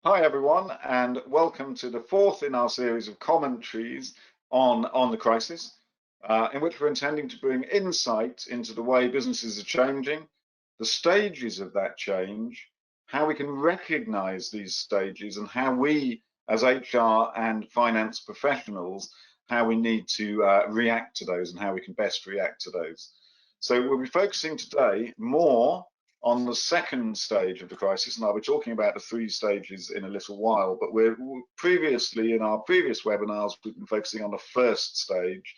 Hi everyone, and welcome to the fourth in our series of commentaries on the crisis, in which we're intending to bring insight into the way businesses are changing, the stages of that change, how we can recognize these stages, and how we, as HR and finance professionals, how we need to react to those and how we can best react to those. So we'll be focusing today more on the second stage of the crisis, and I'll be talking about the three stages in a little while, but we're previously, in our previous webinars, we've been focusing on the first stage,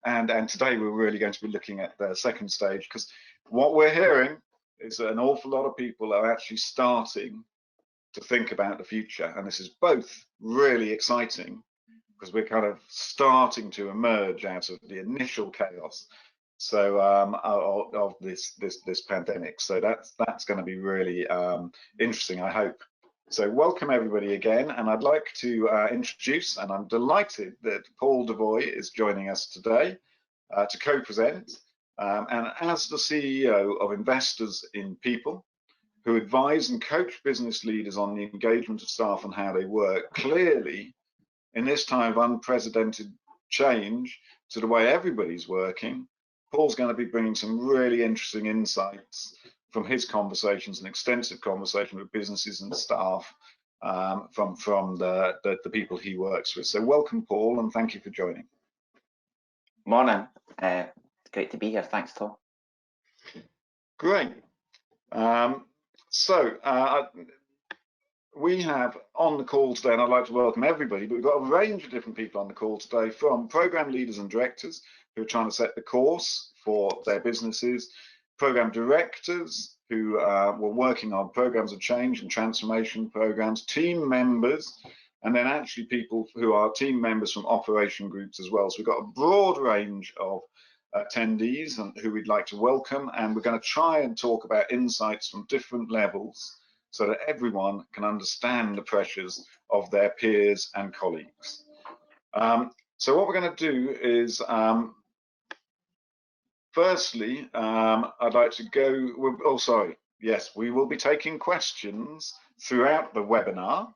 and today we're really going to be looking at the second stage, because what we're hearing is that an awful lot of people are actually starting to think about the future, and this is both really exciting because we're kind of starting to emerge out of the initial chaos of this pandemic. So that's going to be really interesting, I hope. So welcome everybody again, and I'd like to introduce, and I'm delighted that Paul Devoy is joining us today to co-present, and as the CEO of Investors in People, who advise and coach business leaders on the engagement of staff and how they work. Clearly, in this time of unprecedented change to the way everybody's working, Paul's going to be bringing some really interesting insights from his conversations, an extensive conversation with businesses and staff from the people he works with. So welcome, Paul, and thank you for joining. Morning. It's great to be here. Thanks, Tom. Great. We have on the call today, and I'd like to welcome everybody, but we've got a range of different people on the call today, from program leaders and directors who are trying to set the course for their businesses, program directors who were working on programs of change and transformation programs, team members, and then actually people who are team members from operation groups as well. So we've got a broad range of attendees and who we'd like to welcome, and we're going to try and talk about insights from different levels so that everyone can understand the pressures of their peers and colleagues. So what we're going to do is, firstly, I'd like to go, we will be taking questions throughout the webinar.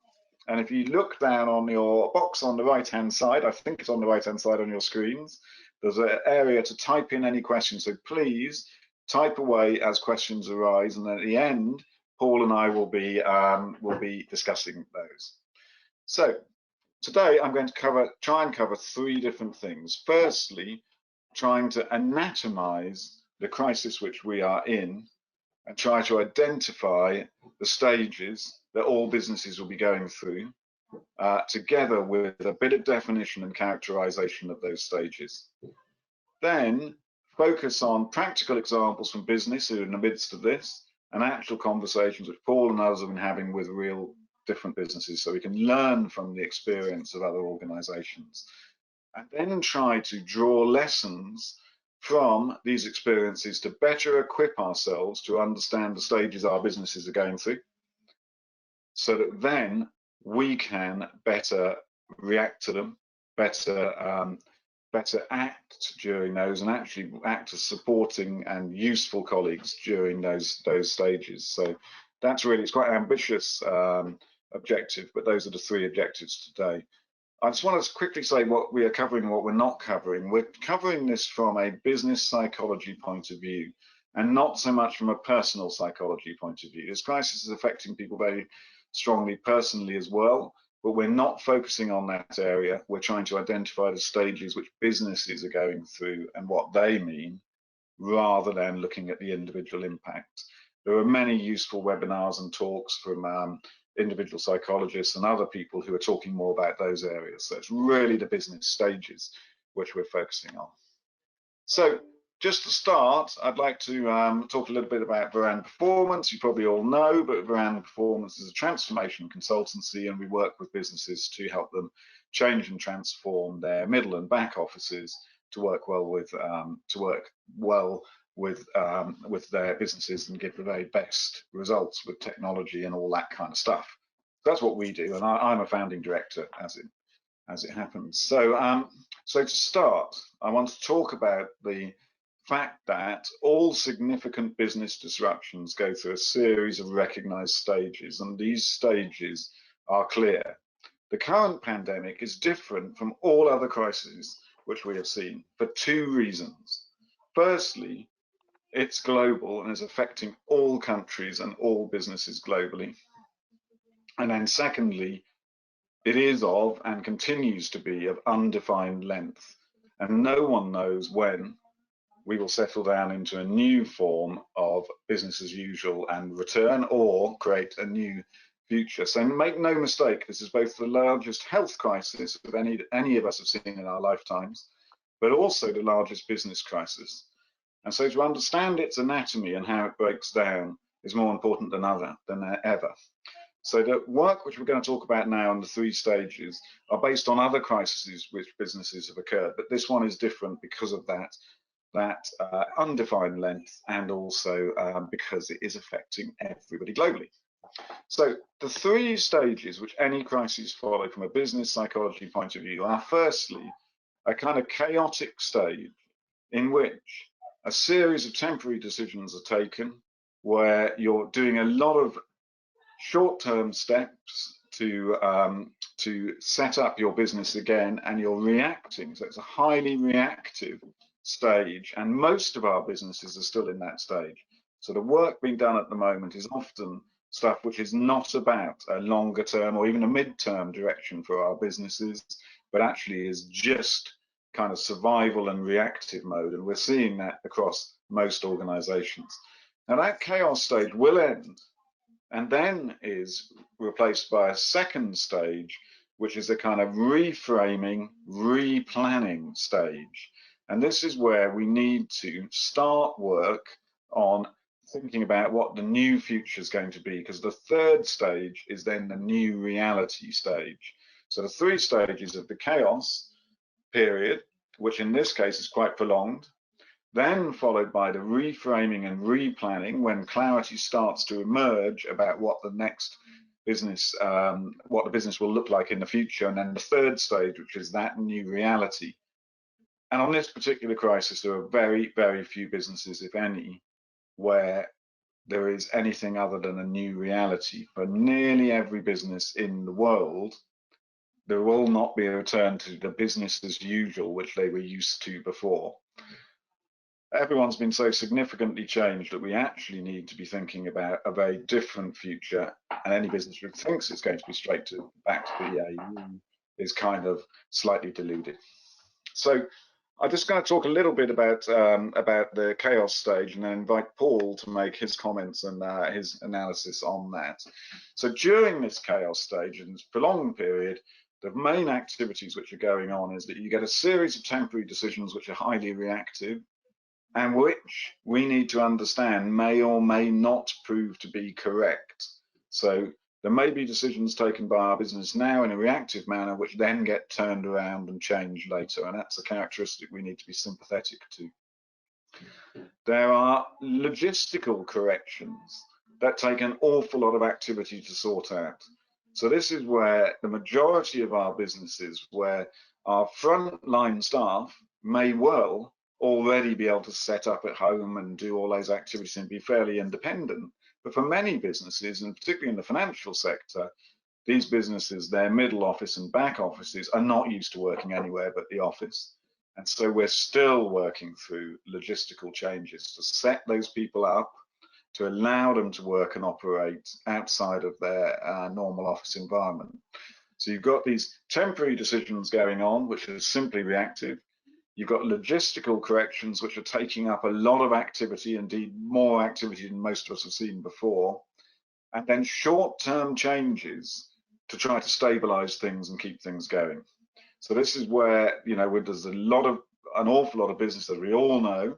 And if you look down on your box on the right-hand side, I think it's on the right-hand side on your screens, there's an area to type in any questions. So please type away as questions arise, and then at the end, Paul and I will be discussing those. So today I'm going to try and cover three different things. Firstly, trying to anatomize the crisis which we are in and try to identify the stages that all businesses will be going through, together with a bit of definition and characterization of those stages. Then focus on practical examples from business who are in the midst of this, and actual conversations which Paul and others have been having with real different businesses, so we can learn from the experience of other organizations, and then try to draw lessons from these experiences to better equip ourselves to understand the stages our businesses are going through, so that then we can better react to them, better act during those, and actually act as supporting and useful colleagues during those stages. So that's really, it's quite an ambitious objective, but those are the three objectives today. I just want to quickly say what we are covering and what we're not covering. We're covering this from a business psychology point of view, and not so much from a personal psychology point of view. This crisis is affecting people very strongly personally as well, but we're not focusing on that area. We're trying to identify the stages which businesses are going through and what they mean, rather than looking at the individual impact. There are many useful webinars and talks from individual psychologists and other people who are talking more about those areas. So it's really the business stages which we're focusing on. So just to start, I'd like to talk a little bit about Veranda Performance. You probably all know, but Veranda Performance is a transformation consultancy, and we work with businesses to help them change and transform their middle and back offices to work well with their businesses and give the very best results with technology and all that kind of stuff. That's what we do, and I'm a founding director as it happens. So to start, I want to talk about the fact that all significant business disruptions go through a series of recognized stages, and these stages are clear. The current pandemic is different from all other crises which we have seen for two reasons. Firstly, it's global and is affecting all countries and all businesses globally. And then secondly, it is of and continues to be of undefined length, and no one knows when we will settle down into a new form of business as usual and return or create a new future. So make no mistake, this is both the largest health crisis of any of us have seen in our lifetimes, but also the largest business crisis. And so to understand its anatomy and how it breaks down is more important than ever. So the work which we're going to talk about now in the three stages are based on other crises which businesses have occurred, but this one is different because of that undefined length, and also because it is affecting everybody globally. So the three stages which any crises follow from a business psychology point of view are firstly a kind of chaotic stage in which a series of temporary decisions are taken where you're doing a lot of short-term steps to set up your business again, and you're reacting. So it's a highly reactive stage, and most of our businesses are still in that stage. So the work being done at the moment is often stuff which is not about a longer term or even a mid-term direction for our businesses, but actually is just kind of survival and reactive mode, and we're seeing that across most organizations. Now that chaos stage will end and then is replaced by a second stage, which is a kind of reframing, replanning stage. And this is where we need to start work on thinking about what the new future is going to be, because the third stage is then the new reality stage. So the three stages of the chaos period, which in this case is quite prolonged, then followed by the reframing and replanning, when clarity starts to emerge about what the next business, what the business will look like in the future, and then the third stage, which is that new reality. And on this particular crisis, there are very, very few businesses, if any, where there is anything other than a new reality. For nearly every business in the world, there will not be a return to the business as usual, which they were used to before. Everyone's been so significantly changed that we actually need to be thinking about a very different future, and any business who thinks it's going to be back to BAU is kind of slightly deluded. So I'm just going to talk a little bit about the chaos stage, and then invite Paul to make his comments and his analysis on that. So during this chaos stage, in this prolonged period, the main activities which are going on is that you get a series of temporary decisions which are highly reactive, and which we need to understand may or may not prove to be correct. So there may be decisions taken by our business now in a reactive manner, which then get turned around and changed later, and that's a characteristic we need to be sympathetic to. There are logistical corrections that take an awful lot of activity to sort out. So this is where the majority of our businesses, where our frontline staff may well already be able to set up at home and do all those activities and be fairly independent. But for many businesses, and particularly in the financial sector, these businesses, their middle office and back offices are not used to working anywhere but the office. And so we're still working through logistical changes to set those people up, to allow them to work and operate outside of their normal office environment. So you've got these temporary decisions going on, which are simply reactive. You've got logistical corrections, which are taking up a lot of activity, indeed more activity than most of us have seen before. And then short-term changes to try to stabilize things and keep things going. So this is where, there's an awful lot of business that we all know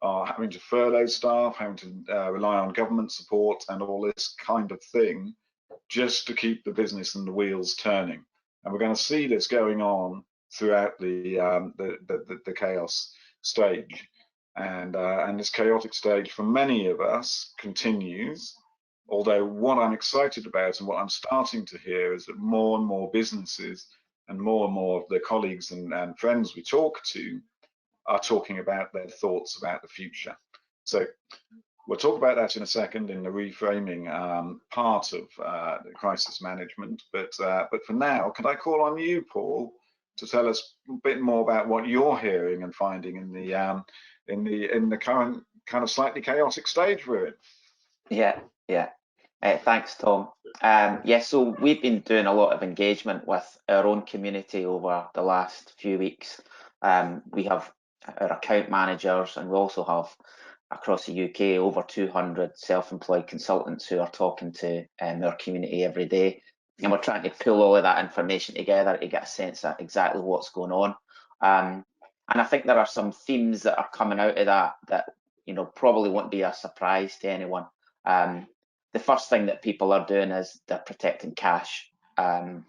are having to furlough staff, having to rely on government support and all this kind of thing, just to keep the business and the wheels turning. And we're going to see this going on throughout the chaos stage, and this chaotic stage for many of us continues. Although what I'm excited about and what I'm starting to hear is that more and more businesses and more of the colleagues and friends we talk to are talking about their thoughts about the future. So We'll talk about that in a second in the reframing part of the crisis management. But for now, could I call on you, Paul, to tell us a bit more about what you're hearing and finding in the current kind of slightly chaotic stage we're in? Yeah. Thanks, Tom. So we've been doing a lot of engagement with our own community over the last few weeks. We have our account managers, and we also have across the UK over 200 self-employed consultants who are talking to our community every day. And we're trying to pull all of that information together to get a sense of exactly what's going on. And I think there are some themes that are coming out of that probably won't be a surprise to anyone. The first thing that people are doing is they're protecting cash. And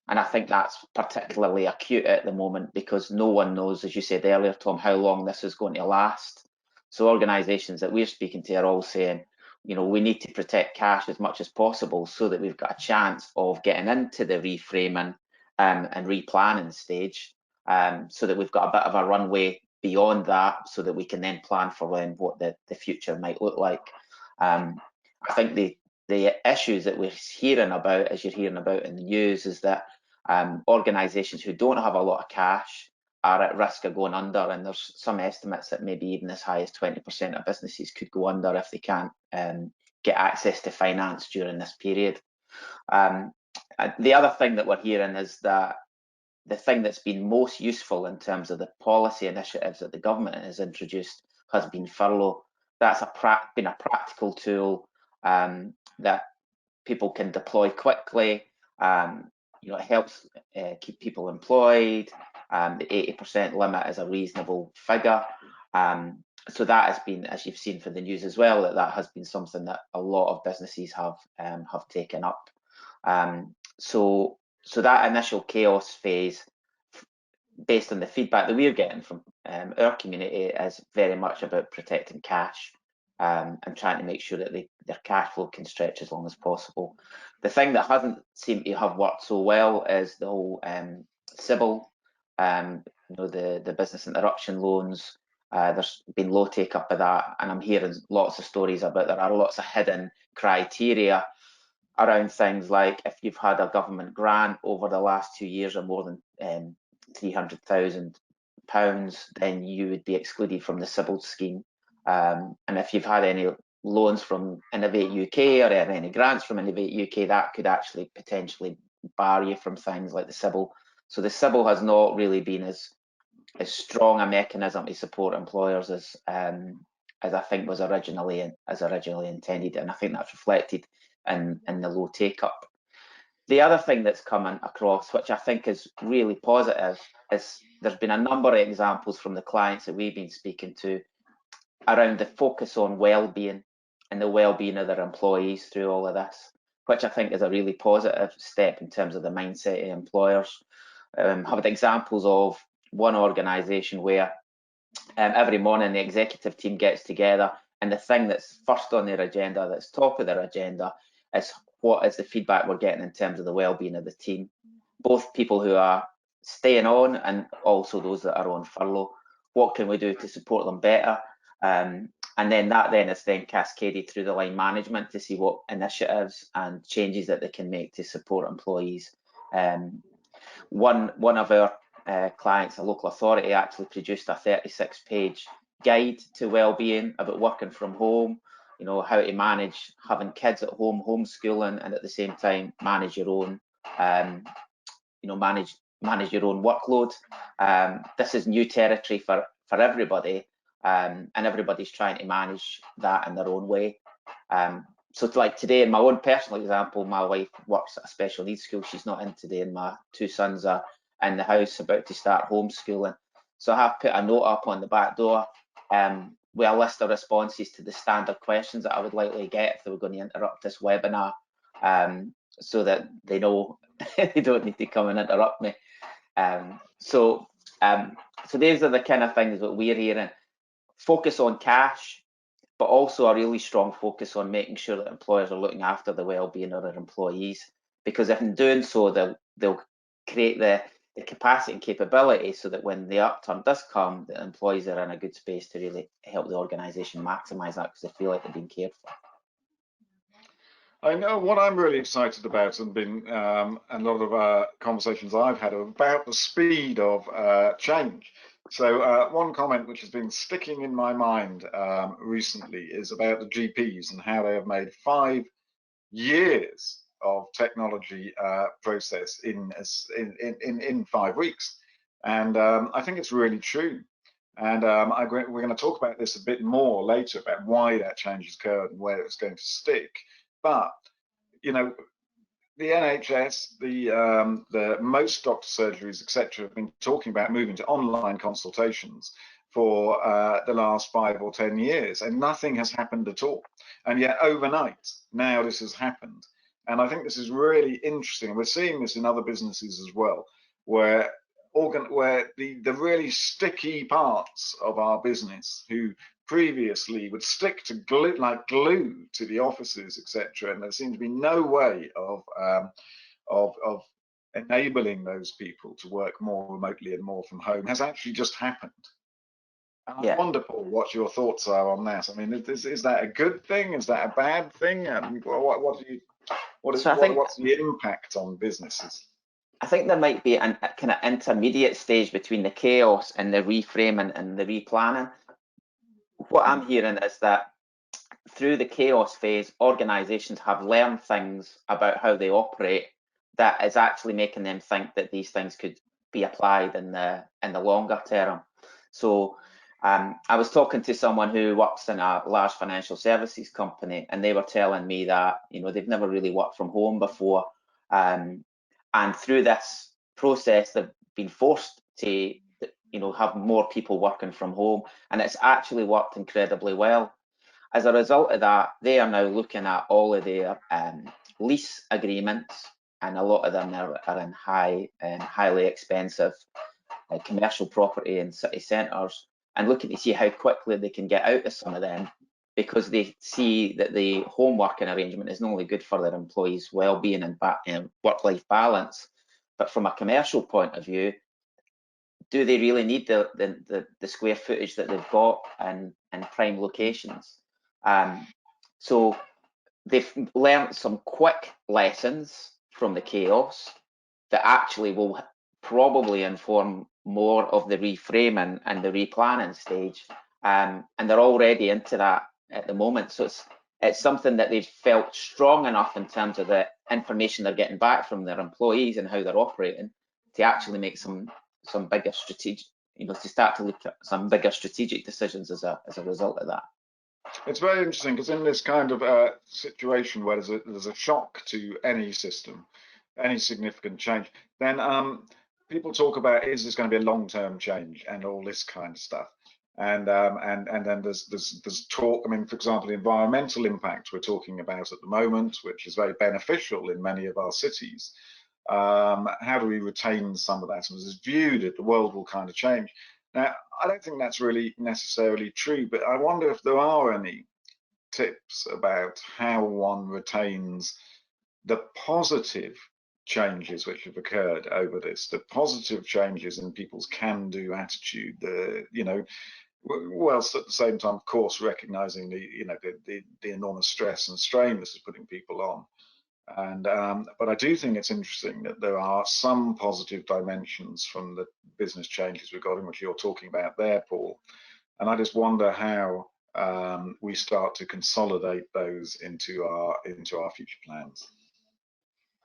I think that's particularly acute at the moment because no one knows, as you said earlier, Tom, how long this is going to last. So organisations that we're speaking to are all saying, we need to protect cash as much as possible so that we've got a chance of getting into the reframing and replanning stage, so that we've got a bit of a runway beyond that so that we can then plan for what the future might look like. I think the issues that we're hearing about, as you're hearing about in the news, is that organisations who don't have a lot of cash are at risk of going under, and there's some estimates that maybe even as high as 20% of businesses could go under if they can't get access to finance during this period. The other thing that we're hearing is that the thing that's been most useful in terms of the policy initiatives that the government has introduced has been furlough. That's been a practical tool that people can deploy quickly. It helps keep people employed. The 80% limit is a reasonable figure. So that has been, as you've seen from the news as well, that has been something that a lot of businesses have taken up. So that initial chaos phase, based on the feedback that we're getting from our community, is very much about protecting cash and trying to make sure that their cash flow can stretch as long as possible. The thing that hasn't seemed to have worked so well is the whole CBIL, the business interruption loans. There's been low take up of that, and I'm hearing lots of stories about there are lots of hidden criteria around things like if you've had a government grant over the last 2 years or more than £300,000, then you would be excluded from the CBIL scheme. And if you've had any loans from Innovate UK or any grants from Innovate UK, that could actually potentially bar you from things like the CBIL. So the CBIL has not really been as strong a mechanism to support employers as I think was originally intended, and I think that's reflected in the low take up. The other thing that's coming across, which I think is really positive, is there's been a number of examples from the clients that we've been speaking to around the focus on well-being and the well-being of their employees through all of this, which I think is a really positive step in terms of the mindset of employers. I've had examples of one organisation where every morning the executive team gets together, and the thing that's first on their agenda, that's top of their agenda, is what is the feedback we're getting in terms of the well-being of the team, both people who are staying on and also those that are on furlough. What can we do to support them better? And then that is cascaded through the line management to see what initiatives and changes that they can make to support employees. One of our clients, a local authority, actually produced a 36-page guide to well-being about working from home, how to manage having kids at home, homeschooling, and at the same time manage your own manage your own workload. This is new territory for everybody, and everybody's trying to manage that in their own way. So like today, in my own personal example, my wife works at a special needs school. She's not in today, and my 2 sons are in the house about to start homeschooling. So I have put a note up on the back door with a list of responses to the standard questions that I would likely get if they were going to interrupt this webinar, so that they know they don't need to come and interrupt me. So these are the kind of things that we're hearing. Focus on cash, but also a really strong focus on making sure that employers are looking after the well-being of their employees, because if in doing so, they'll create capacity and capability so that when the upturn does come, the employees are in a good space to really help the organisation maximise that because they feel like they're being cared for. I know what I'm really excited about, and been a lot of conversations I've had about the speed of change. So one comment which has been sticking in my mind recently is about the GPs and how they have made 5 years of technology process in 5 weeks, and I think it's really true. And we're going to talk about this a bit more later about why that change has occurred and where it's going to stick. But you know, the NHS, the most doctor surgeries, etc., have been talking about moving to online consultations for the last 5 or 10 years, and nothing has happened at all. And yet, overnight, now this has happened. And I think this is really interesting. We're seeing this in other businesses as well, where the really sticky parts of our business, who previously would stick to glue to the offices, etc., and there seems to be no way of enabling those people to work more remotely and more from home, has actually just happened. And I wonder, Paul, what your thoughts are on that. I mean, is that a good thing? Is that a bad thing? What's the impact on businesses? I think there might be a kind of intermediate stage between the chaos and the reframing and the replanning. What I'm hearing is that through the chaos phase, organisations have learned things about how they operate that is actually making them think that these things could be applied in the longer term. So I was talking to someone who works in a large financial services company, and they were telling me that they've never really worked from home before, and through this process they've been forced to have more people working from home, and it's actually worked incredibly well. As a result of that, they are now looking at all of their lease agreements, and a lot of them are in highly expensive commercial property in city centres, and looking to see how quickly they can get out of some of them, because they see that the home working arrangement is not only good for their employees' well-being and work-life balance, but from a commercial point of view, do they really need the square footage that they've got in prime locations? So they've learned some quick lessons from the chaos that actually will probably inform more of the reframing and the replanning stage, and they're already into that at the moment. So it's something that they've felt strong enough in terms of the information they're getting back from their employees and how they're operating to actually make some bigger strategic, to start to look at some bigger strategic decisions as a result of that. It's very interesting because in this kind of situation where there's a shock to any system, any significant change, then people talk about, is this going to be a long-term change and all this kind of stuff. And then there's talk. I mean, for example, the environmental impact we're talking about at the moment, which is very beneficial in many of our cities. How do we retain some of that? And there's view that the world will kind of change. Now, I don't think that's really necessarily true, but I wonder if there are any tips about how one retains the positive changes which have occurred over this, the positive changes in people's can-do attitude, whilst at the same time, of course, recognizing the enormous stress and strain this is putting people on. And but I do think it's interesting that there are some positive dimensions from the business changes we've got, in which you're talking about there, Paul. And I just wonder how we start to consolidate those into our future plans.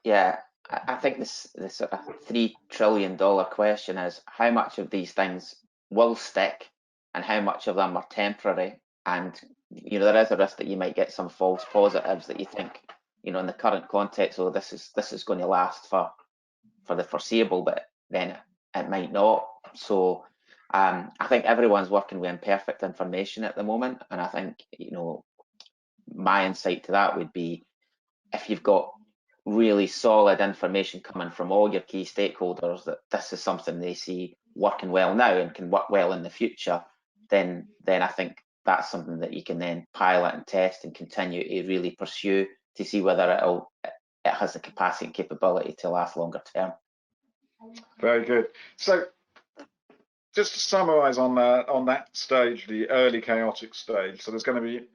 Yeah, I think this sort of $3 trillion question is how much of these things will stick and how much of them are temporary. And there is a risk that you might get some false positives that you think, in the current context, oh, this is going to last for the foreseeable, but then it might not. So I think everyone's working with imperfect information at the moment, and I think my insight to that would be, if you've got really solid information coming from all your key stakeholders that this is something they see working well now and can work well in the future, then I think that's something that you can then pilot and test and continue to really pursue to see whether it has the capacity and capability to last longer term. Very good. So just to summarize on that stage, the early chaotic stage, so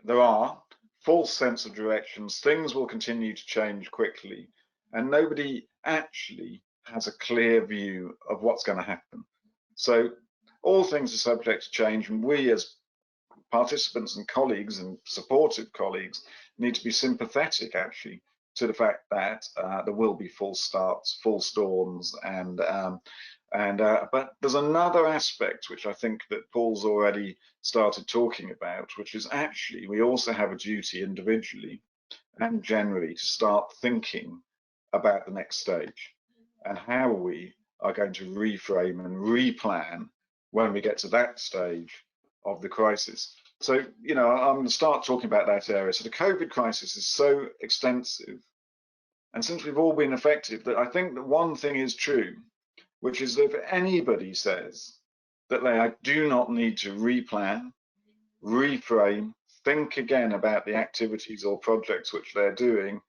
there are false sense of directions, things will continue to change quickly, and nobody actually has a clear view of what's going to happen. So all things are subject to change, and we as participants and colleagues and supportive colleagues need to be sympathetic actually to the fact that there will be false starts, false dawns, but there's another aspect which I think that Paul's already started talking about, which is actually we also have a duty individually and generally to start thinking about the next stage and how we are going to reframe and replan when we get to that stage of the crisis. So, I'm going to start talking about that area. So the COVID crisis is so extensive, and since we've all been affected, that I think that one thing is true, which is that if anybody says that they do not need to replan, reframe, think again about the activities or projects which they're doing,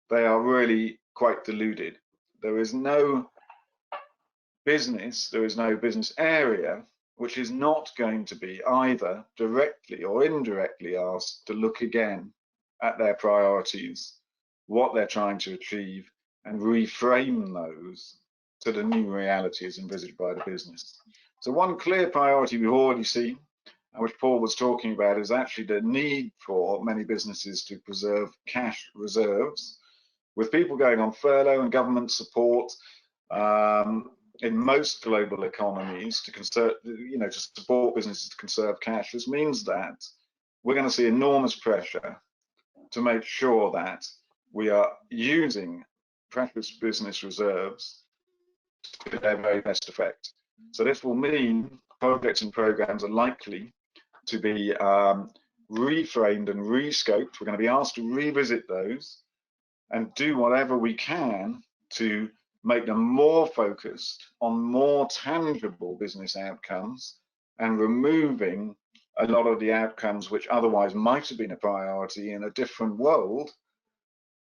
they are really quite deluded. There is no business area which is not going to be either directly or indirectly asked to look again at their priorities, what they're trying to achieve, and reframe those to the new realities envisaged by the business. So one clear priority we've already seen, and which Paul was talking about, is actually the need for many businesses to preserve cash reserves. With people going on furlough and government support, in most global economies to support businesses to conserve cash, this means that we're going to see enormous pressure to make sure that we are using precious business reserves to their very best effect. So this will mean projects and programs are likely to be reframed and rescoped. We're going to be asked to revisit those and do whatever we can to make them more focused on more tangible business outcomes and removing a lot of the outcomes which otherwise might have been a priority in a different world,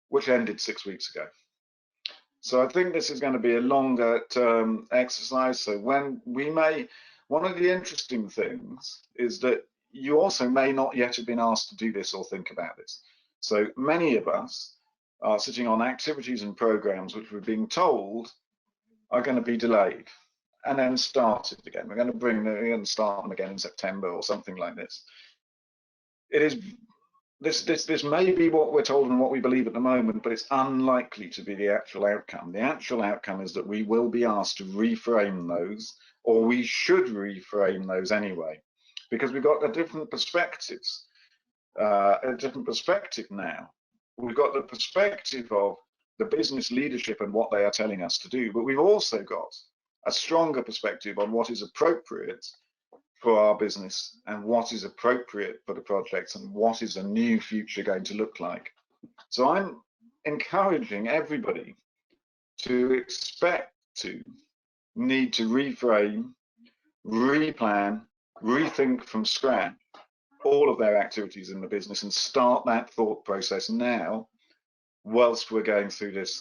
which ended 6 weeks ago. So I think this is going to be a longer term exercise. So one of the interesting things is that you also may not yet have been asked to do this or think about this. So many of us are sitting on activities and programs which we're being told are going to be delayed and then started again. We're going to bring them in and start them again in September or something like this. It is this may be what we're told and what we believe at the moment, but it's unlikely to be the actual outcome. The actual outcome is that we will be asked to reframe those, or we should reframe those anyway, because we've got a different perspectives, a different perspective now. We've got the perspective of the business leadership and what they are telling us to do, but we've also got a stronger perspective on what is appropriate for our business and what is appropriate for the projects and what is a new future going to look like. So I'm encouraging everybody to expect to need to reframe, replan, rethink from scratch all of their activities in the business and start that thought process now whilst we're going through this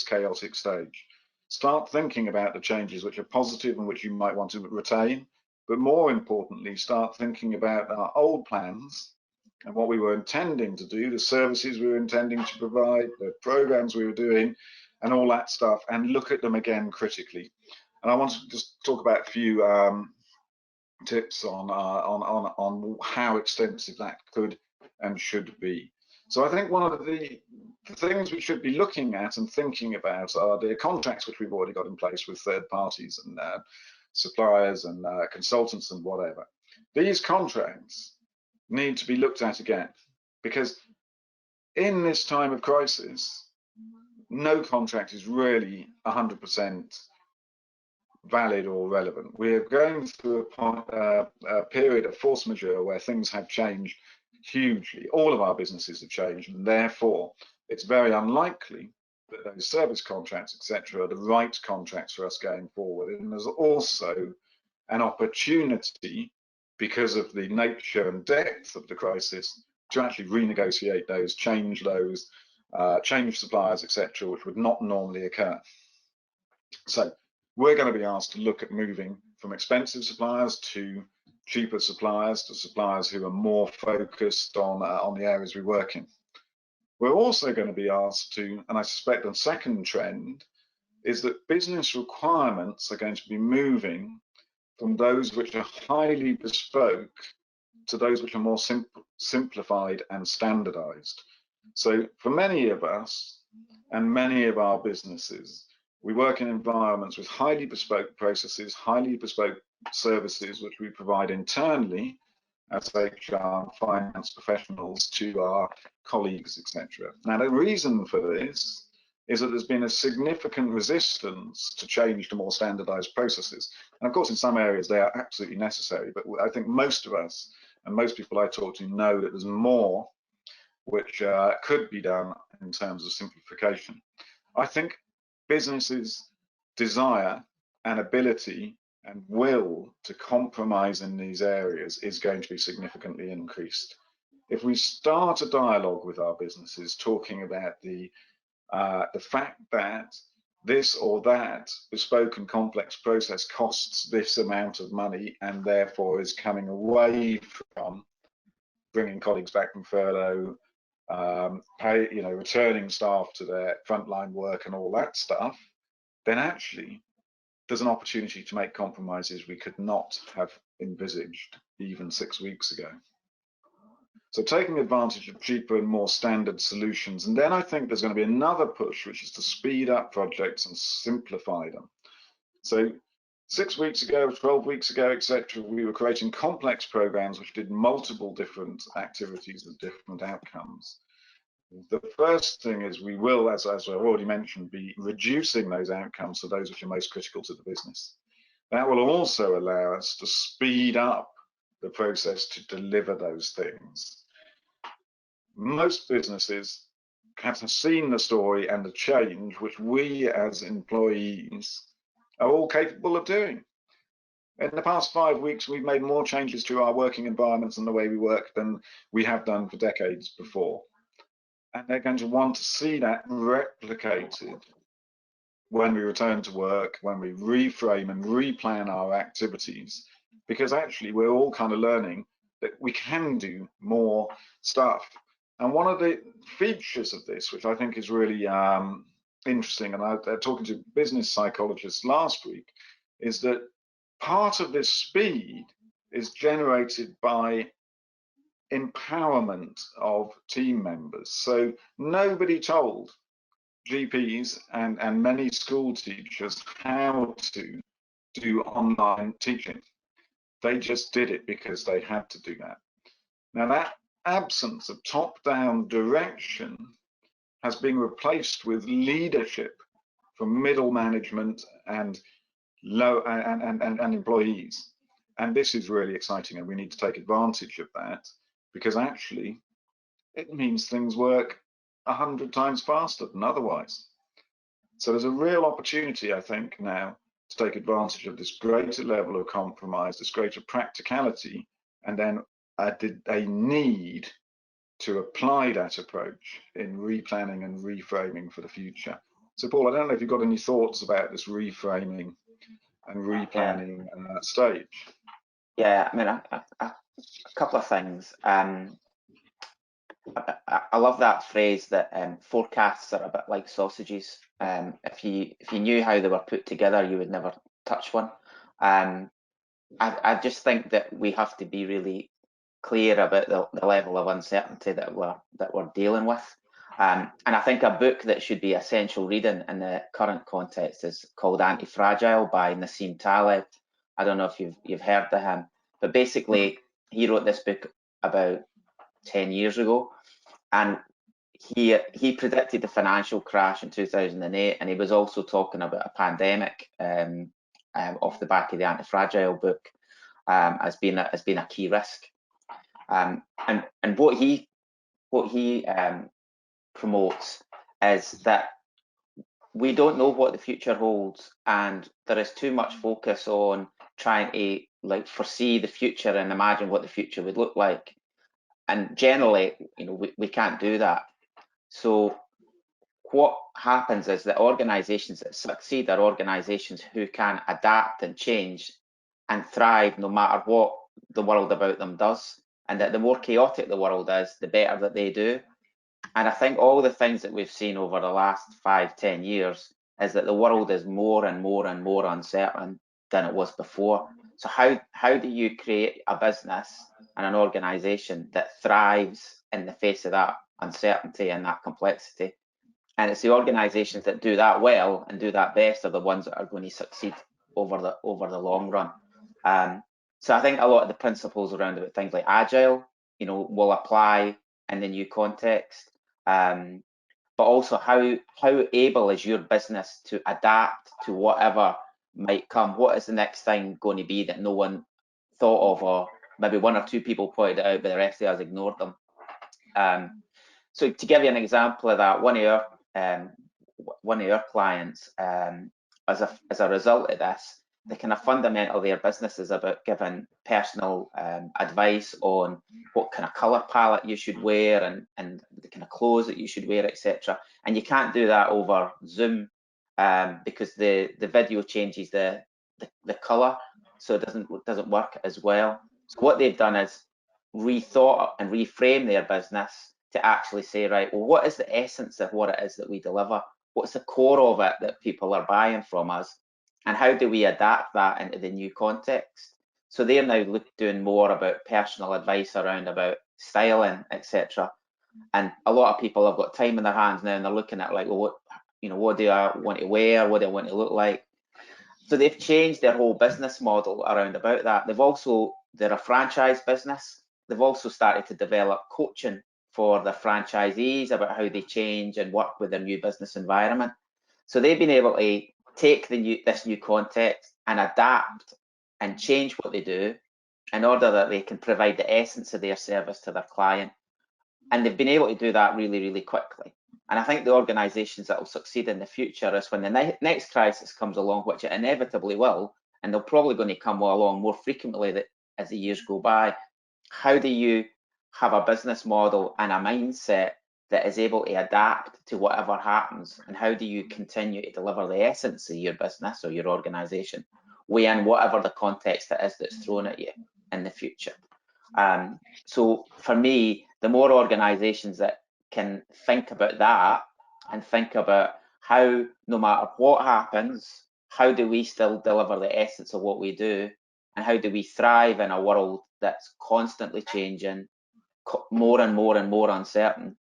chaotic stage. Start thinking about the changes which are positive and which you might want to retain, but more importantly, start thinking about our old plans and what we were intending to do, the services we were intending to provide, the programs we were doing, and all that stuff, and look at them again critically. And I want to just talk about a few tips on how extensive that could and should be. So I think one of the things we should be looking at and thinking about are the contracts which we've already got in place with third parties and suppliers and consultants and whatever. These contracts need to be looked at again, because in this time of crisis, no contract is really 100% valid or relevant. We are going through a period of force majeure where things have changed hugely. All of our businesses have changed, and therefore it's very unlikely that those service contracts, etc., are the right contracts for us going forward. And there's also an opportunity, because of the nature and depth of the crisis, to actually renegotiate those, change suppliers, etc., which would not normally occur. So we're going to be asked to look at moving from expensive suppliers to cheaper suppliers, to suppliers who are more focused on the areas we work in. We're also going to be asked to, and I suspect the second trend is that business requirements are going to be moving from those which are highly bespoke to those which are more simplified and standardized. So for many of us and many of our businesses, we work in environments with highly bespoke processes, highly bespoke services, which we provide internally as HR and finance professionals to our colleagues, etc. Now, the reason for this is that there's been a significant resistance to change to more standardized processes. And of course, in some areas, they are absolutely necessary. But I think most of us and most people I talk to know that there's more which could be done in terms of simplification. I think businesses' desire and ability and will to compromise in these areas is going to be significantly increased. If we start a dialogue with our businesses talking about the fact that this or that bespoke and complex process costs this amount of money and therefore is coming away from bringing colleagues back from furlough, returning staff to their frontline work and all that stuff, then actually there's an opportunity to make compromises we could not have envisaged even 6 weeks ago. So taking advantage of cheaper and more standard solutions. And then I think there's going to be another push, which is to speed up projects and simplify them. So 6 weeks ago, 12 weeks ago, etc., we were creating complex programs which did multiple different activities with different outcomes. The first thing is we will, as I've already mentioned, be reducing those outcomes to those which are most critical to the business. That will also allow us to speed up the process to deliver those things. Most businesses have seen the story and the change which we as employees are all capable of doing. In the past 5 weeks, we've made more changes to our working environments and the way we work than we have done for decades before. And they're going to want to see that replicated when we return to work, when we reframe and replan our activities, because actually we're all kind of learning that we can do more stuff. And one of the features of this, which I think is really interesting, and I was talking to business psychologists last week, is that part of this speed is generated by empowerment of team members. So nobody told GPs and many school teachers how to do online teaching. They just did it because they had to do that. Now that absence of top-down direction has been replaced with leadership from middle management and employees. And this is really exciting, and we need to take advantage of that, because actually it means things work 100 times faster than otherwise. So there's a real opportunity, I think, now to take advantage of this greater level of compromise, this greater practicality, and then a need to apply that approach in replanning and reframing for the future. So Paul, I don't know if you've got any thoughts about this reframing and replanning stage. Yeah, I mean, a couple of things. I love that phrase that forecasts are a bit like sausages. If you knew how they were put together, you would never touch one. I just think that we have to be really clear about the level of uncertainty that we're dealing with. And I think a book that should be essential reading in the current context is called Anti-Fragile by Nassim Taleb. I don't know if you've heard of him, but basically he wrote this book about 10 years ago, and he predicted the financial crash in 2008, and he was also talking about a pandemic off the back of the Anti-Fragile book as being a key risk. And what he promotes is that we don't know what the future holds, and there is too much focus on trying to foresee the future and imagine what the future would look like. And generally, we can't do that. So what happens is that organizations that succeed are organizations who can adapt and change and thrive no matter what the world about them does, and that the more chaotic the world is, the better that they do. And I think all the things that we've seen over the last 5-10 years is that the world is more and more and more uncertain than it was before. So how do you create a business and an organization that thrives in the face of that uncertainty and that complexity? And it's the organizations that do that well and do that best are the ones that are going to succeed over the long run. So I think a lot of the principles around about things like agile, will apply in the new context. But also how able is your business to adapt to whatever might come? What is the next thing going to be that no one thought of, or maybe one or two people pointed it out, but the rest of us ignored them? So to give you an example of that, one of our clients, as a result of this, the kind of fundamental of their business is about giving personal advice on what kind of colour palette you should wear and the kind of clothes that you should wear, etc. And you can't do that over Zoom because the video changes the colour, so it doesn't work as well. So what they've done is rethought and reframe their business to actually say, right, well, what is the essence of what it is that we deliver? What's the core of it that people are buying from us? And how do we adapt that into the new context? So they're now doing more about personal advice around about styling, etc. And a lot of people have got time in their hands now, and they're looking at like, well, what do I want to wear? What do I want to look like? So they've changed their whole business model around about that. They're a franchise business. They've also started to develop coaching for their franchisees about how they change and work with their new business environment. So they've been able to take this new context and adapt and change what they do in order that they can provide the essence of their service to their client. And they've been able to do that really, really quickly. And I think the organizations that will succeed in the future is when the next crisis comes along, which it inevitably will, and they're probably going to come along more frequently as the years go by. How do you have a business model and a mindset that is able to adapt to whatever happens? And how do you continue to deliver the essence of your business or your organization within whatever the context it is that's thrown at you in the future? So for me, the more organizations that can think about that and think about how, no matter what happens, how do we still deliver the essence of what we do, and how do we thrive in a world that's constantly changing, more and more and more uncertain?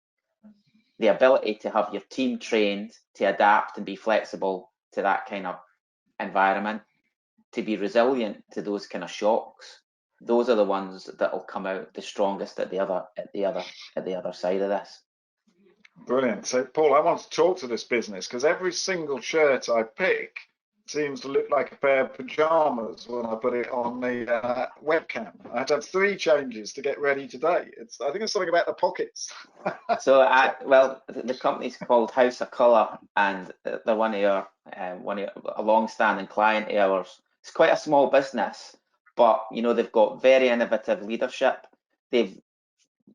The ability to have your team trained to adapt and be flexible to that kind of environment, to be resilient to those kind of shocks, those are the ones that will come out the strongest at the other side of this. Brilliant. So, Paul, I want to talk to this business because every single shirt I pick seems to look like a pair of pajamas when I put it on the webcam. I had to have 3 changes to get ready today. I think it's something about the pockets. So, well, the company's called House of Colour, and they're one of a long-standing client of ours. It's quite a small business, but they've got very innovative leadership. They've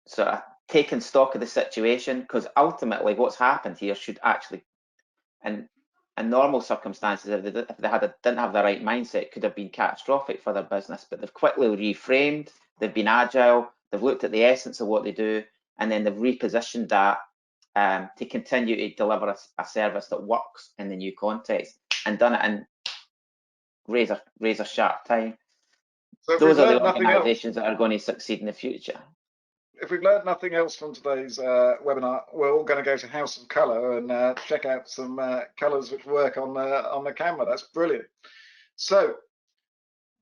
sort of taken stock of the situation, because ultimately what's happened here should actually, in normal circumstances, if they didn't have the right mindset, it could have been catastrophic for their business. But they've quickly reframed, they've been agile, they've looked at the essence of what they do, and then they've repositioned that to continue to deliver a service that works in the new context, and done it in razor sharp time. So those are the organizations that are going to succeed in the future. If we've learned nothing else from today's webinar, we're all going to go to House of Colour and check out some colours which work on the camera. That's brilliant. So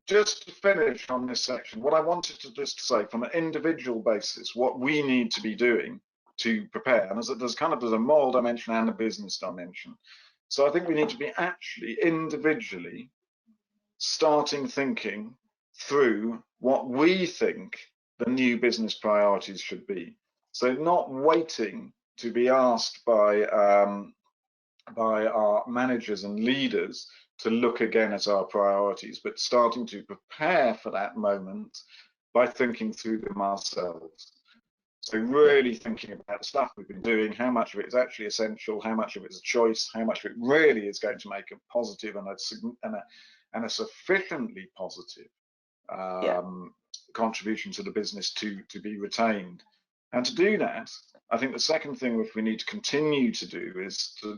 just to finish on this section, what I wanted to just say from an individual basis, what we need to be doing to prepare, and there's a moral dimension and a business dimension. So I think we need to be actually individually starting thinking through what we think the new business priorities should be. So not waiting to be asked by our managers and leaders to look again at our priorities, but starting to prepare for that moment by thinking through them ourselves. So really thinking about the stuff we've been doing, how much of it is actually essential, how much of it is a choice, how much of it really is going to make a positive and a sufficiently positive Yeah. contribution to the business to be retained. And to do that, I think the second thing which we need to continue to do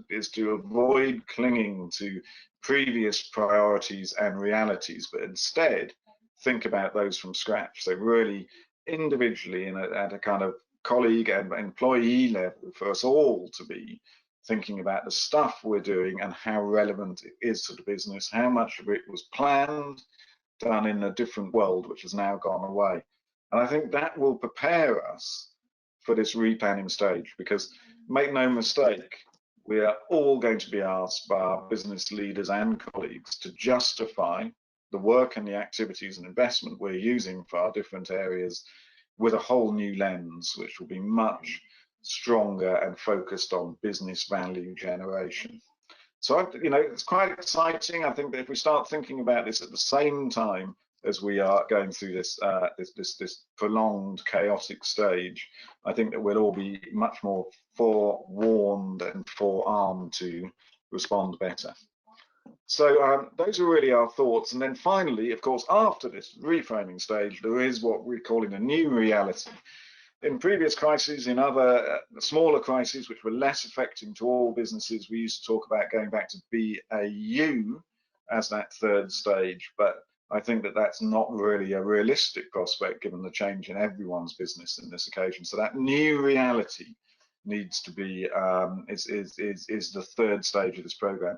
is to avoid clinging to previous priorities and realities, but instead think about those from scratch. So really individually and at a kind of colleague and employee level for us all to be thinking about the stuff we're doing and how relevant it is to the business, how much of it was planned, done in a different world, which has now gone away. And I think that will prepare us for this replanning stage, because make no mistake, we are all going to be asked by our business leaders and colleagues to justify the work and the activities and investment we're using for our different areas with a whole new lens, which will be much stronger and focused on business value generation. So, it's quite exciting. I think that if we start thinking about this at the same time as we are going through this this prolonged chaotic stage, I think that we'll all be much more forewarned and forearmed to respond better. So those are really our thoughts. And then finally, of course, after this reframing stage, there is what we're calling a new reality. In previous crises, in other smaller crises, which were less affecting to all businesses, we used to talk about going back to BAU as that third stage. But I think that that's not really a realistic prospect given the change in everyone's business in this occasion. So that new reality needs to be is the third stage of this program.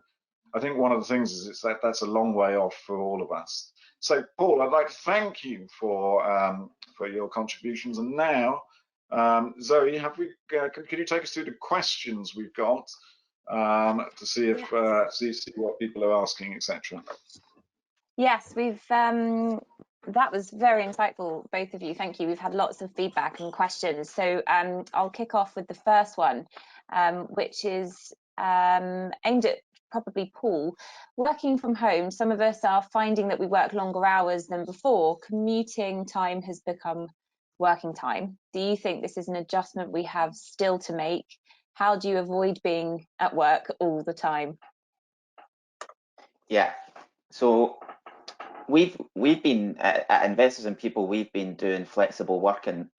I think one of the things is that's a long way off for all of us. So, Paul, I'd like to thank you for your contributions. And now, Zoe, could you take us through the questions we've got to see if see what people are asking, etc. Yes, we've that was very insightful, both of you. Thank you. We've had lots of feedback and questions. So I'll kick off with the first one, which is aimed at probably Paul. Working from home, some of us are finding that we work longer hours than before. Commuting time has become working time. Do you think this is an adjustment we have still to make? How do you avoid being at work all the time? Yeah, so we've been at Investors in People, we've been doing flexible working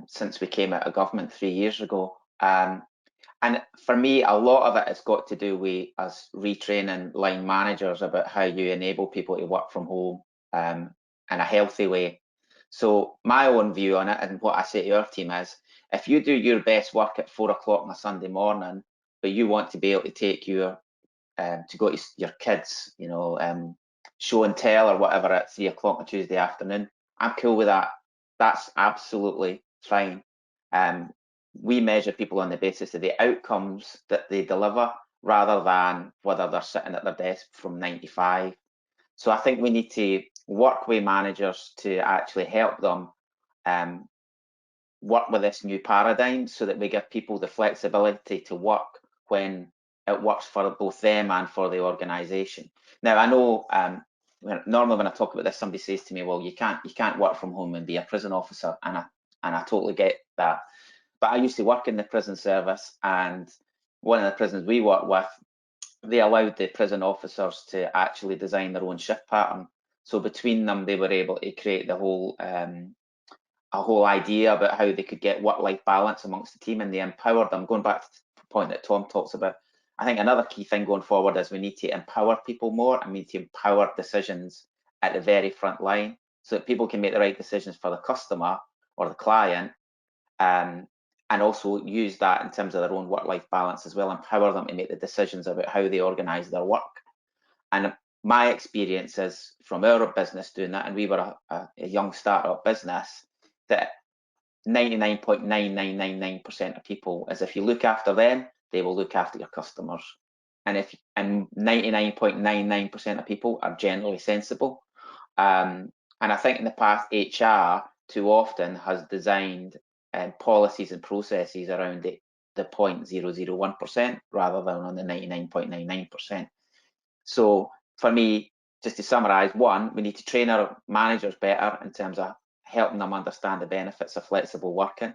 since we came out of government 3 years ago. And for me, a lot of it has got to do with us retraining line managers about how you enable people to work from home in a healthy way. So my own view on it, and what I say to our team is, if you do your best work at 4 o'clock on a Sunday morning, but you want to be able to take your to go to your kids, show and tell or whatever at 3 o'clock on Tuesday afternoon, I'm cool with that. That's absolutely fine. We measure people on the basis of the outcomes that they deliver rather than whether they're sitting at their desk from 9 to 5. So I think we need to work with managers to actually help them work with this new paradigm so that we give people the flexibility to work when it works for both them and for the organisation. Now, I know normally when I talk about this, somebody says to me, well, you can't work from home and be a prison officer, and I totally get that. But I used to work in the prison service, and one of the prisons we work with, they allowed the prison officers to actually design their own shift pattern. So between them, they were able to create the whole a whole idea about how they could get work-life balance amongst the team, and they empowered them. Going back to the point that Tom talks about, I think another key thing going forward is we need to empower people more, and we need to empower decisions at the very front line so that people can make the right decisions for the customer or the client, and also use that in terms of their own work-life balance as well, empower them to make the decisions about how they organise their work. And my experience is from our business doing that, and we were a young startup business, that 99.9999% of people is if you look after them, they will look after your customers. And 99.99% of people are generally sensible. And I think in the past, HR too often has designed policies and processes around the 0.001% rather than on the 99.99%. So for me, just to summarise, one, we need to train our managers better in terms of helping them understand the benefits of flexible working.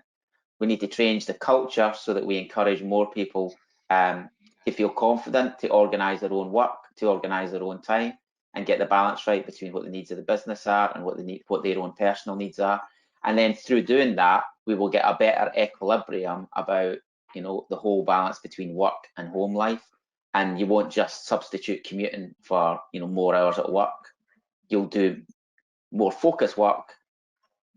We need to change the culture so that we encourage more people to feel confident, to organise their own work, to organise their own time, and get the balance right between what the needs of the business are and what their own personal needs are. And then through doing that, we will get a better equilibrium about, you know, the whole balance between work and home life. And you won't just substitute commuting for, you know, more hours at work. You'll do more focused work,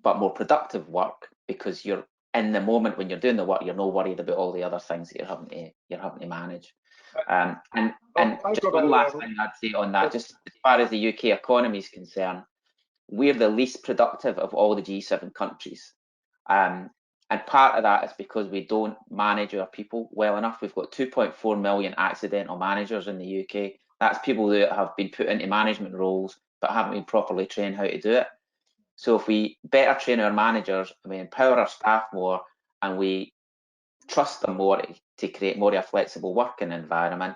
but more productive work, because you're in the moment when you're doing the work, you're not worried about all the other things that you're having to manage. And just one last thing I'd say on that, just as far as the UK economy is concerned, we're the least productive of all the G7 countries. And part of that is because we don't manage our people well enough. We've got 2.4 million accidental managers in the UK. That's people that have been put into management roles but haven't been properly trained how to do it. So if we better train our managers and we empower our staff more and we trust them more to create more of a flexible working environment,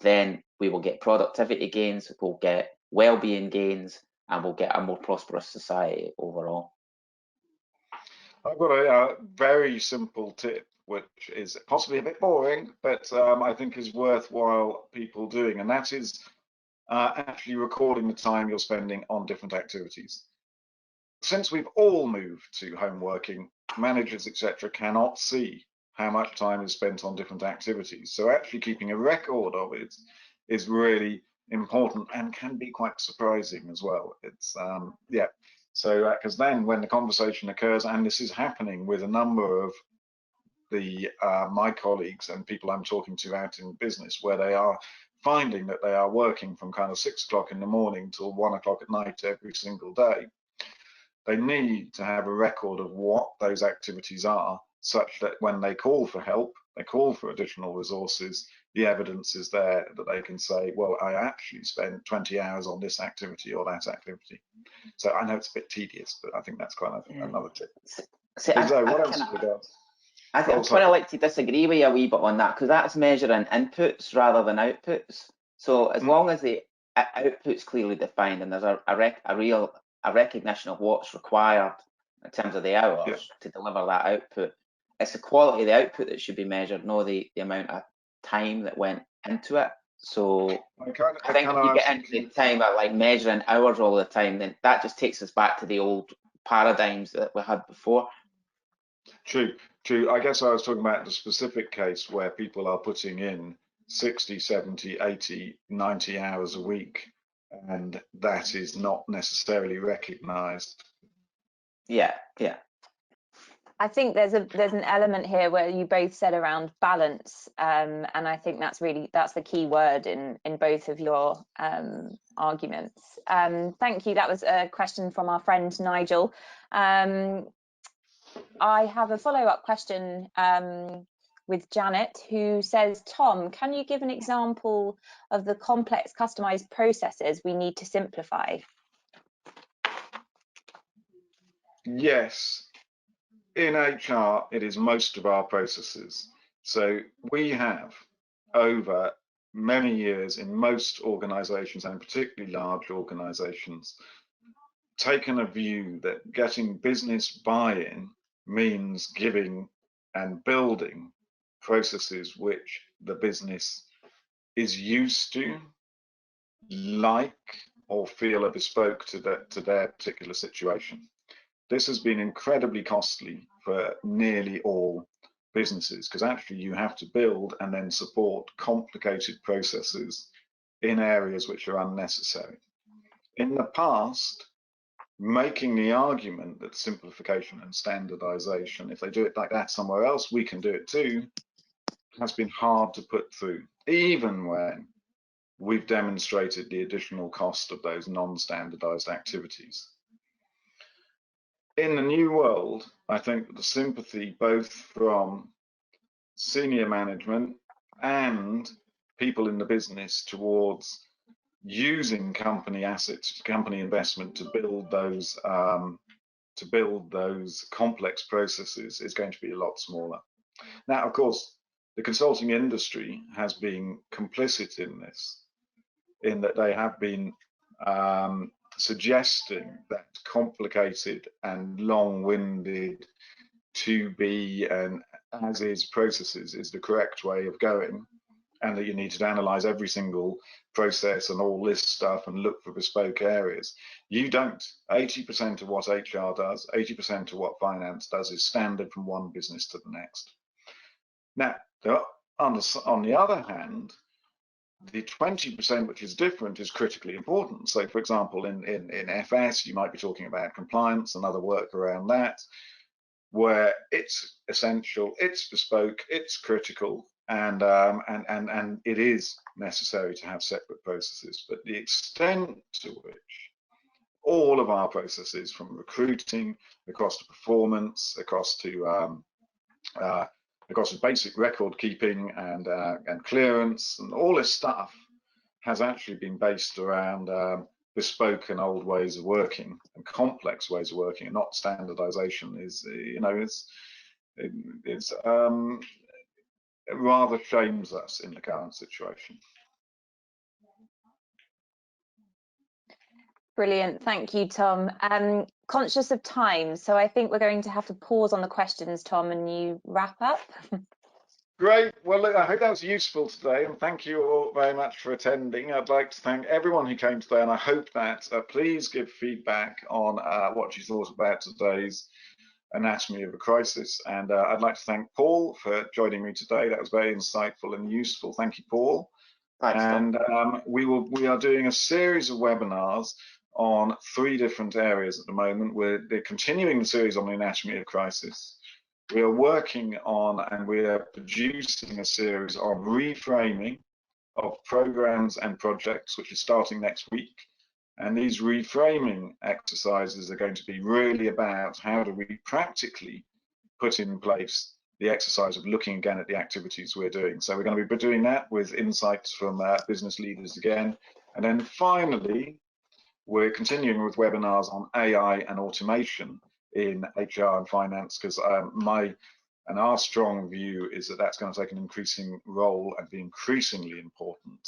then we will get productivity gains, we'll get well-being gains, and we'll get a more prosperous society overall. I've got a very simple tip, which is possibly a bit boring, but I think is worthwhile people doing, and that is actually recording the time you're spending on different activities. Since we've all moved to home working, managers, etc., cannot see how much time is spent on different activities. So actually keeping a record of it is really important and can be quite surprising as well. It's yeah. So because then when the conversation occurs, and this is happening with a number of the my colleagues and people I'm talking to out in business, where they are finding that they are working from kind of 6 o'clock in the morning till 1 o'clock at night every single day. They need to have a record of what those activities are, such that when they call for help, they call for additional resources, the evidence is there that they can say, well, I actually spent 20 hours on this activity or that activity. So I know it's a bit tedious, but I think that's kind of another tip. See, what else have we got? I think I'd kind of like to disagree with you a wee bit on that, because that's measuring inputs rather than outputs. So as long as the output's clearly defined and there's a recognition of what's required in terms of the hours to deliver that output, it's the quality of the output that should be measured, not the amount of time that went into it. So I think if you get into the time of like measuring hours all the time, then that just takes us back to the old paradigms that we had before. True. I guess I was talking about the specific case where people are putting in 60, 70, 80, 90 hours a week, and that is not necessarily recognized. Yeah. I think there's an element here where you both said around balance, and I think that's the key word in both of your arguments. Thank you. That was a question from our friend Nigel. I have a follow-up question with Janet, who says, Tom, can you give an example of the complex customized processes we need to simplify? Yes. In HR, it is most of our processes. So we have, over many years in most organizations, and particularly large organizations, taken a view that getting business buy-in means giving and building processes which the business is used to, like, or feel are bespoke to their particular situation. This has been incredibly costly for nearly all businesses, because actually you have to build and then support complicated processes in areas which are unnecessary. In the past, making the argument that simplification and standardization, if they do it like that somewhere else, we can do it too, has been hard to put through, even when we've demonstrated the additional cost of those non-standardized activities. In the new world, I think the sympathy both from senior management and people in the business towards using company assets, company investment to build those complex processes is going to be a lot smaller. Now, of course, the consulting industry has been complicit in this, in that they have been suggesting that complicated and long-winded to be and as is processes is the correct way of going, and that you need to analyze every single process and all this stuff and look for bespoke areas. You don't. 80% of what HR does, 80% of what finance does is standard from one business to the next. Now, on the other hand, the 20% which is different is critically important. So, for example, in FS, you might be talking about compliance and other work around that, where it's essential, it's bespoke, it's critical, and it is necessary to have separate processes. But the extent to which all of our processes, from recruiting across to performance, across to basic record keeping and clearance and all this stuff, has actually been based around bespoke and old ways of working and complex ways of working, and not standardization. Is, you know, it rather shames us in the current situation. Brilliant, thank you, Tom. Conscious of time, so I think we're going to have to pause on the questions, Tom, and you wrap up. Great. Well, look, I hope that was useful today, and thank you all very much for attending. I'd like to thank everyone who came today, and I hope that please give feedback on what you thought about today's Anatomy of a Crisis. And I'd like to thank Paul for joining me today. That was very insightful and useful. Thank you, Paul. Thanks, and we are doing a series of webinars on 3 different areas at the moment. We're continuing the series on the Anatomy of Crisis. We are working on and we are producing a series on reframing of programs and projects, which is starting next week. And these reframing exercises are going to be really about how do we practically put in place the exercise of looking again at the activities we're doing. So we're going to be doing that with insights from business leaders again. And then finally, we're continuing with webinars on AI and automation in HR and finance, because our strong view is that that's going to take an increasing role and be increasingly important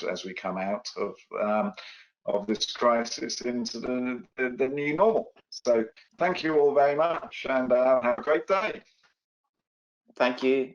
as we come out of this crisis into the new normal. So thank you all very much, and have a great day. Thank you.